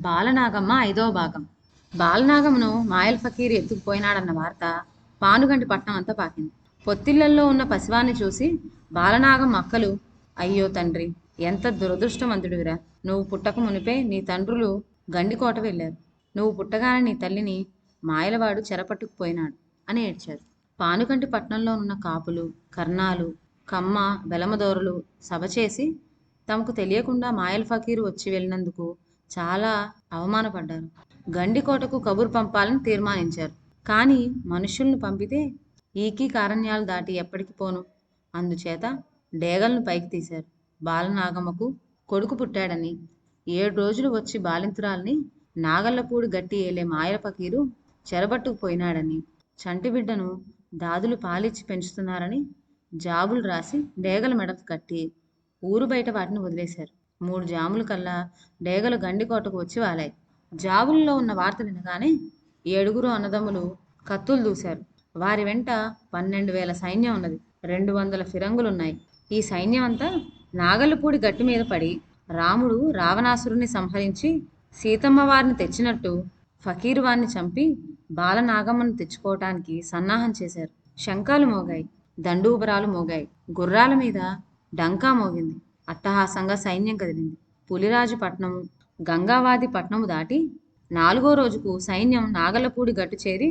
బాలనాగమ్మ ఐదవ భాగం. బాలనాగమ్మను మాయల్ ఫకీర్ ఎత్తుకుపోయినాడన్న వార్త పానుగంటి పట్నం అంతా పాకింది. పొత్తిళ్లల్లో ఉన్న పసివాన్ని చూసి బాలనాగమ్మ అక్కలు, అయ్యో తండ్రి, ఎంత దురదృష్టవంతుడివిరా! నువ్వు పుట్టక మునిపే నీ తండ్రులు గండికోట వెళ్ళారు. నువ్వు పుట్టగానే నీ తల్లిని మాయలవాడు చెరపట్టుకుపోయినాడు అని ఏడ్చారు. పానుగంటి పట్నంలో ఉన్న కాపులు, కర్ణాలు, కమ్మ, బెలమదోరలు సభ చేసి తమకు తెలియకుండా మాయల్ ఫకీరు వచ్చి వెళ్ళినందుకు చాలా అవమానపడ్డారు. గండికోటకు కబురు పంపాలని తీర్మానించారు. కానీ మనుషుల్ని పంపితే ఈకీ కారణ్యాలు దాటి ఎప్పటికి పోను. అందుచేత డేగలను పైకి తీశారు. బాలనాగమ్మకు కొడుకు పుట్టాడని 7 రోజులు వచ్చి బాలింతురాల్ని నాగల్లపూడి గట్టి ఏలే మాయల ఫకీరు చెరబట్టుకుపోయినాడని, చంటి బిడ్డను దాదులు పాలిచ్చి పెంచుతున్నారని జాబులు రాసి డేగల మెడకు కట్టి ఊరు బయట వాటిని వదిలేశారు. 3 జాముల కల్లా డేగలు గండికోటకు వచ్చి వాలాయి. జాబుల్లో ఉన్న వార్త వినగానే 7 అన్నదమ్ములు కత్తులు దూశారు. వారి వెంట 12,000 సైన్యం ఉన్నది. 200 ఫిరంగులున్నాయి. ఈ సైన్యం అంతా నాగల్లపూడి గట్టి మీద పడి రాముడు రావణాసురుని సంహరించి సీతమ్మ వారిని తెచ్చినట్టు ఫకీరు వారిని చంపి బాలనాగమ్మను తెచ్చుకోవటానికి సన్నాహం చేశారు. శంఖాలు మోగాయి, దండూబరాలు మోగాయి, గుర్రాల మీద డంకా మోగింది. అట్టహాసంగా సైన్యం కదిలింది. పులిరాజు పట్నము, గంగావాది పట్నము దాటి 4వ రోజుకు సైన్యం నాగల్లపూడి గట్టు చేరి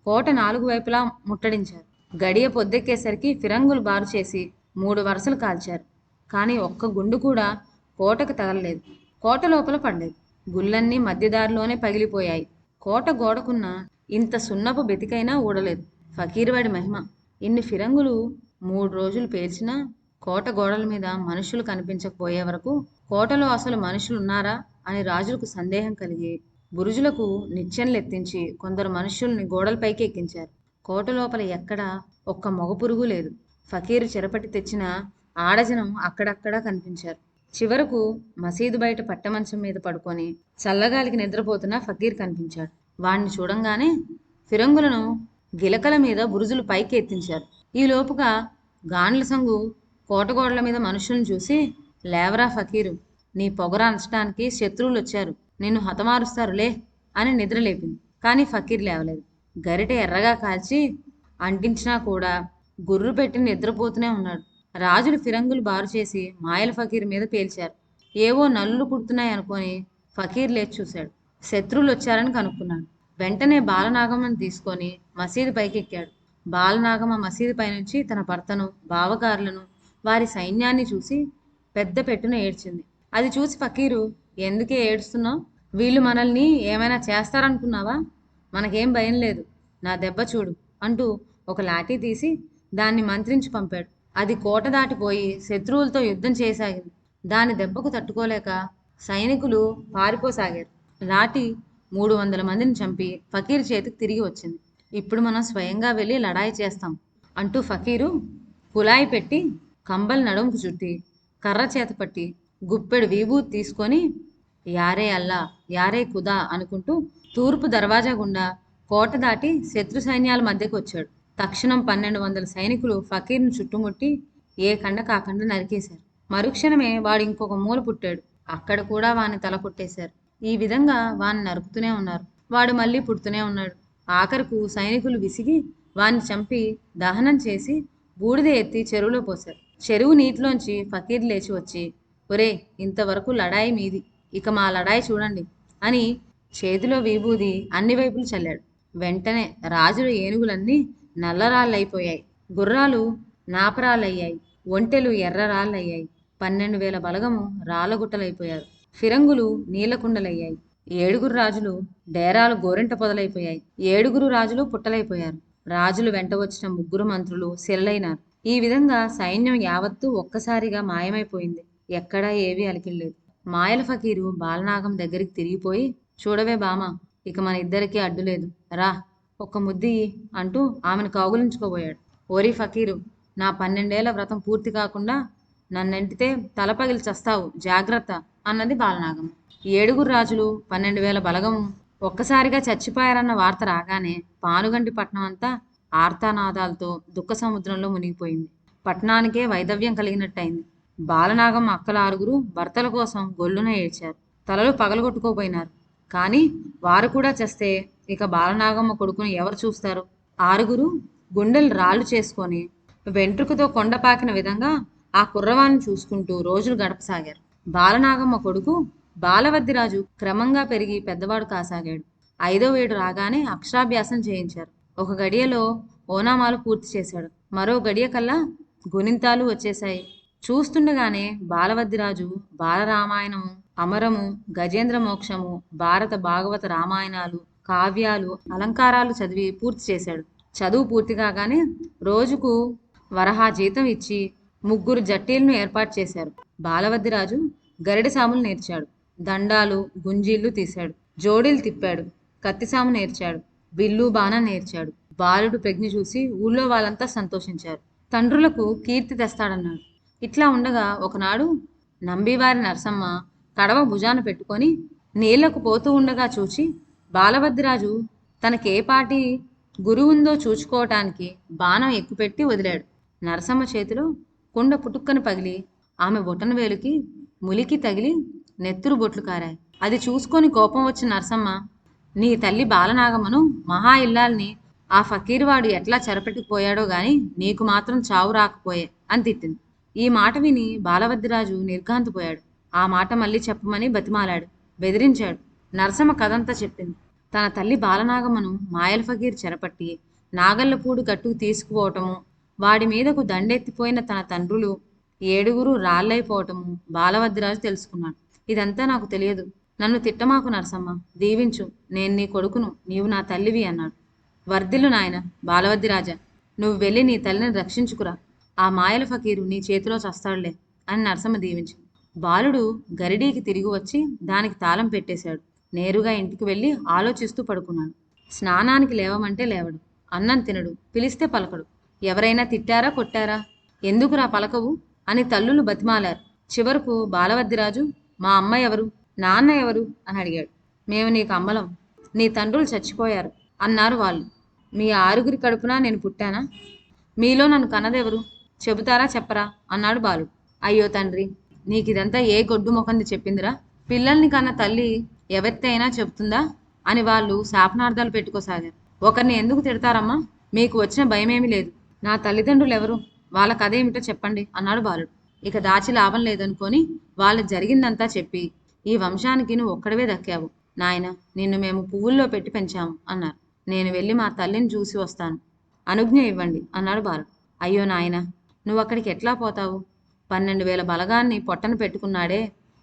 కోట 4 వైపులా ముట్టడించారు. గడియ పొద్దెక్కేసరికి ఫిరంగులు బారు చేసి 3 వరుసలు కాల్చారు. కానీ ఒక్క గుండు కూడా కోటకు తగలలేదు. కోట లోపల పడలేదు. గుళ్ళన్నీ మధ్యదారిలోనే పగిలిపోయాయి. కోట గోడకున్న ఇంత సున్నపు బెతికైనా ఊడలేదు. ఫకీరువాడి మహిమ. ఇన్ని ఫిరంగులు 3 రోజులు పేల్చినా కోట గోడల మీద మనుషులు కనిపించకపోయే వరకు కోటలో అసలు మనుషులున్నారా అని రాజులకు సందేహం కలిగి బురుజులకు నిచ్చెనలెత్తించి కొందరు మనుషుల్ని గోడలపైకి ఎక్కించారు. కోట లోపల ఎక్కడా ఒక్క మగ పురుగు లేదు. ఫకీరు చెరపట్టి తెచ్చిన ఆడజనం అక్కడక్కడా కనిపించారు. చివరకు మసీదు బయట పట్టమంచం మీద పడుకొని చల్లగాలికి నిద్రపోతున్న ఫకీర్ కనిపించాడు. వాణ్ణి చూడంగానే ఫిరంగులను గిలకల మీద బురుజులు పైకి ఎత్తించారు. ఈ లోపుగా గాండ్ల సంగు కోటగోడల మీద మనుషులను చూసి, లేవరా ఫకీరు, నీ పొగర అంచడానికి శత్రువులు వచ్చారు, నిన్ను హతమారుస్తారులే అని నిద్రలేపింది. కానీ ఫకీర్ లేవలేదు. గరిటె ఎర్రగా కాల్చి అంటించినా కూడా గుర్రు పెట్టి నిద్రపోతూనే ఉన్నాడు. రాజులు ఫిరంగులు బారు చేసి మాయల ఫకీర్ మీద పేల్చారు. ఏవో నల్లులు కుడుతున్నాయి అనుకొని ఫకీర్ లేచి చూశాడు. శత్రువులు వచ్చారని కనుక్కున్నాడు. వెంటనే బాలనాగమ్మను తీసుకొని మసీదు పైకి ఎక్కాడు. బాలనాగమ్మ మసీదు పైనుంచి తన భర్తను, బావగారులను, వారి సైన్యాన్ని చూసి పెద్ద పెట్టున ఏడ్చింది. అది చూసి ఫకీరు, ఎందుకే ఏడుస్తున్నావు? వీళ్ళు మనల్ని ఏమైనా చేస్తారనుకున్నావా? మనకేం భయం లేదు, నా దెబ్బ చూడు అంటూ ఒక లాఠీ తీసి దాన్ని మంత్రించి పంపాడు. అది కోట దాటిపోయి శత్రువులతో యుద్ధం చేయసాగింది. దాని దెబ్బకు తట్టుకోలేక సైనికులు పారిపోసాగారు. లాఠీ 300 మందిని చంపి ఫకీరు చేతికి తిరిగి వచ్చింది. ఇప్పుడు మనం స్వయంగా వెళ్ళి లడాయి చేస్తాం అంటూ ఫకీరు కులాయి పెట్టి కంబల్ నడుముకు చుట్టి కర్ర చేత పట్టి గుప్పెడు విభూతి తీసుకొని యారే అల్లా, యారే ఖుదా అనుకుంటూ తూర్పు దర్వాజా గుండా కోట దాటి శత్రు సైన్యాల మధ్యకు వచ్చాడు. తక్షణం 1200 సైనికులు ఫకీర్ను చుట్టుముట్టి ఏ కండ కాకండ నరికేశారు. మరుక్షణమే వాడు ఇంకొక మూల పుట్టాడు. అక్కడ కూడా వాని తల కొట్టేశారు. ఈ విధంగా వాని నరుకుతూనే ఉన్నారు. వాడు మళ్ళీ పుడుతూనే ఉన్నాడు. ఆఖరుకు సైనికులు విసిగి వాన్ని చంపి దహనం చేసి బూడిద ఎత్తి చెరువులో పోశారు. చెరువు నీటిలోంచి ఫకీర్ లేచి వచ్చి, ఒరే, ఇంతవరకు లడాయి మీది, ఇక మా లడాయి చూడండి అని చేతిలో విభూది అన్ని వైపులు చల్లాడు. వెంటనే రాజుల ఏనుగులన్నీ నల్లరాళ్ళైపోయాయి. గుర్రాలు నాపరాళ్ళయ్యాయి. ఒంటెలు ఎర్రరాళ్ళయ్యాయి. 12,000 బలగము రాళ్ళగుట్టలైపోయారు. ఫిరంగులు నీలకుండలయ్యాయి. 7 రాజులు డేరాలు గోరింట పొదలైపోయాయి. 7 రాజులు పుట్టలైపోయారు. రాజులు వెంట వచ్చిన 3 మంత్రులు శిలలైనారు. ఈ విధంగా సైన్యం యావత్తూ ఒక్కసారిగా మాయమైపోయింది. ఎక్కడా ఏవీ అలికిడలేదు. మాయల ఫకీరు బాలనాగం దగ్గరికి తిరిగిపోయి, చూడవే బామా, ఇక మన ఇద్దరికీ అడ్డులేదు, రా ఒక్క ముద్ది అంటూ ఆమెను కౌగులించుకోబోయాడు. ఓరి ఫకీరు, నా 12 ఏళ్ల వ్రతం పూర్తి కాకుండా నన్నెంటితే తల పగిలి చస్తావు, జాగ్రత్త అన్నది బాలనాగం. 7 రాజులు 12,000 బలగము ఒక్కసారిగా చచ్చిపోయారన్న వార్త రాగానే పానుగంటి పట్నం అంతా ఆర్తానాదాలతో దుఃఖ సముద్రంలో మునిగిపోయింది. పట్నానికే వైదవ్యం కలిగినట్టయింది. బాలనాగం అక్కల 6 భర్తల కోసం గొల్లున ఏడ్చారు. తలలు పగలగొట్టుకోపోయినారు. కానీ వారు కూడా చస్తే ఇక బాలనాగమ్మ కొడుకుని ఎవరు చూస్తారు? ఆరుగురు గుండెలు రాళ్ళు చేసుకొని వెంట్రుకతో కొండ పాకిన విధంగా ఆ కుర్రవాణ్ణి చూసుకుంటూ రోజులు గడపసాగారు. బాలనాగమ్మ కొడుకు బాలవద్దిరాజు క్రమంగా పెరిగి పెద్దవాడు కాసాగాడు. 5వ ఏడు రాగానే అక్షరాభ్యాసం చేయించారు. ఒక గడియలో ఓనామాలు పూర్తి చేశాడు. మరో గడియ కల్లా గుణింతాలు వచ్చేశాయి. చూస్తుండగానే బాలవద్దిరాజు బాలరామాయణము, అమరము, గజేంద్ర మోక్షము, భారత భాగవత రామాయణాలు, కావ్యాలు, అలంకారాలు చదివి పూర్తి చేశాడు. చదువు పూర్తి కాగానే రోజుకు వరహా జీతం ఇచ్చి 3 జట్టీలను ఏర్పాటు చేశారు. బాలవద్దిరాజు గరిడె సాములు నేర్చాడు. దండాలు, గుంజీళ్లు తీశాడు. జోడీలు తిప్పాడు. కత్తిసాము నేర్చాడు. బిల్లు బాణం నేర్చాడు. బాలుడు ప్రజ్ఞ చూసి ఊళ్ళో వాళ్ళంతా సంతోషించారు. తండ్రులకు కీర్తి తెస్తాడన్నాడు. ఇట్లా ఉండగా ఒకనాడు నంబివారి నరసమ్మ కడవ భుజాన పెట్టుకొని నీళ్లకు పోతూ ఉండగా చూచి బాలవద్దిరాజు తనకేపాటి గురువుందో చూచుకోవటానికి బాణం ఎక్కుపెట్టి వదిలాడు. నరసమ్మ చేతిలో కుండ పుటుక్కన పగిలి ఆమె బొటన వేలుకి ములికి తగిలి నెత్తురు బొట్లు కారాయి. అది చూసుకొని కోపం వచ్చిన నరసమ్మ, నీ తల్లి బాలనాగమ్మను మహా ఇల్లాల్ని ఆ ఫకీరువాడు ఎట్లా చెరపెట్టుకుపోయాడో గాని నీకు మాత్రం చావు రాకపోయే అని తిట్టింది. ఈ మాట విని బాలవద్దిరాజు నిర్ఘాంతపోయాడు. ఆ మాట మళ్ళీ చెప్పమని బతిమాలాడు, బెదిరించాడు. నరసమ్మ కథంతా చెప్పింది. తన తల్లి బాలనాగమ్మను మాయల ఫకీర్ చెరపట్టి నాగల్లపూడి గట్టుకు తీసుకుపోవటము, వాడి మీదకు దండెత్తిపోయిన తన తండ్రులు 7 రాళ్ళైపోవటము బాలవద్దిరాజు తెలుసుకున్నాడు. ఇదంతా నాకు తెలియదు. నన్ను తిట్టమాకు నరసమ్మ, దీవించు. నేను నీ కొడుకును, నీవు నా తల్లివి అన్నాడు. వర్ధిల్లు నాయన బాలవద్దిరాజా, నువ్వు వెళ్ళి నీ తల్లిని రక్షించుకురా. ఆ మాయల ఫకీరు నీ చేతిలో చస్తాడులే అని నరసమ్మ దీవించింది. బాలుడు గరిడీకి తిరిగి వచ్చి దానికి తాళం పెట్టేశాడు. నేరుగా ఇంటికి వెళ్ళి ఆలోచిస్తూ పడుకున్నాడు. స్నానానికి లేవమంటే లేవడు, అన్నం తినడు, పిలిస్తే పలకడు. ఎవరైనా తిట్టారా కొట్టారా? ఎందుకురా పలకవు అని తల్లులు బతిమాలారు. చివరకు బాలవద్దిరాజు, మా అమ్మ ఎవరు, నాన్న ఎవరు అని అడిగాడు. మేము నీకు అమ్మలం, నీ తండ్రులు చచ్చిపోయారు అన్నారు వాళ్ళు. మీ 6 కడుపున నేను పుట్టానా? మీలో నన్ను కన్నదెవరు? చెబుతారా చెప్పరా అన్నాడు బాలుడు. అయ్యో తండ్రి, నీకిదంతా ఏ గొడ్డు మొకంది చెప్పిందిరా? పిల్లల్ని కన్న తల్లి ఎవరితైనా చెబుతుందా అని వాళ్ళు శాపనార్థాలు పెట్టుకోసాగారు. ఒకరిని ఎందుకు తిడతారమ్మా? మీకు వచ్చిన భయమేమీ లేదు. నా తల్లిదండ్రులు ఎవరు, వాళ్ళ కథ ఏమిటో చెప్పండి అన్నాడు బాలుడు. ఇక దాచి లాభం లేదనుకొని వాళ్ళ జరిగిందంతా చెప్పి, ఈ వంశానికి నువ్వు ఒక్కడవే దక్కావు నాయన, నిన్ను మేము పువ్వుల్లో పెట్టి పెంచాము అన్నారు. నేను వెళ్ళి మా తల్లిని చూసి వస్తాను, అనుజ్ఞ ఇవ్వండి అన్నాడు బాలుడు. అయ్యో నాయన, నువ్వు అక్కడికి ఎట్లా పోతావు? 12,000 బలగాన్ని పొట్టన పెట్టుకున్నాడే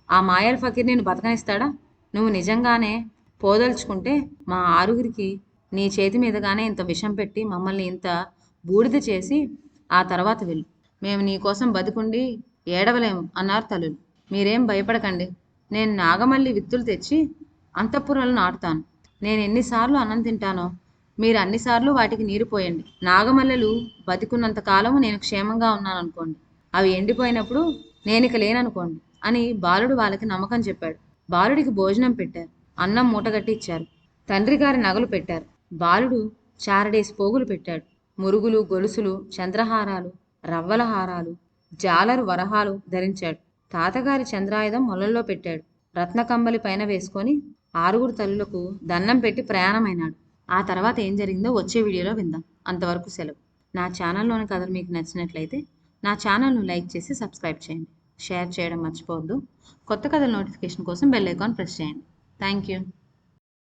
ఆ మాయల్ ఫకీర్ నిన్ను బతకనిస్తాడా? నువ్వు నిజంగానే పోదలుచుకుంటే మా 6 నీ చేతి మీదగానే ఇంత విషం పెట్టి మమ్మల్ని ఇంత బూడిద చేసి ఆ తర్వాత వెళ్ళు. మేము నీకోసం బతికుండి ఏడవలేము అన్నారు తల్లులు. మీరేం భయపడకండి, నేను నాగమల్లి విత్తులు తెచ్చి అంతఃపురంలో నాటుతాను. నేను ఎన్నిసార్లు అన్నం తింటానో మీరు అన్నిసార్లు వాటికి నీరు పోయండి. నాగమల్లెలు బతికున్నంత కాలము నేను క్షేమంగా ఉన్నాను అనుకోండి, అవి ఎండిపోయినప్పుడు నేను ఇక లేననుకోండి అని బాలుడు వాళ్ళకి నమ్మకం చెప్పాడు. బాలుడికి భోజనం పెట్టారు. అన్నం మూటగట్టి ఇచ్చారు. తండ్రి గారి నగలు పెట్టారు. బాలుడు చారడేసి పోగులు పెట్టాడు. మురుగులు, గొలుసులు, చంద్రహారాలు, రవ్వల హారాలు, జాలరు వరహాలు ధరించాడు. తాతగారి చంద్రాయుధం మొలల్లో పెట్టాడు. రత్నకంబలి పైన వేసుకొని 6 తల్లులకు దండం పెట్టి ప్రయాణమైనాడు. ఆ తర్వాత ఏం జరిగిందో వచ్చే వీడియోలో విందాం. అంతవరకు సెలవు. నా ఛానల్లోని కథలు మీకు నచ్చినట్లయితే నా ఛానల్ను లైక్ చేసి సబ్స్క్రైబ్ చేయండి. షేర్ చేయడం మర్చిపోవద్దు. కొత్త కథల నోటిఫికేషన్ కోసం బెల్ ఐకాన్ ప్రెస్ చేయండి. Thank you.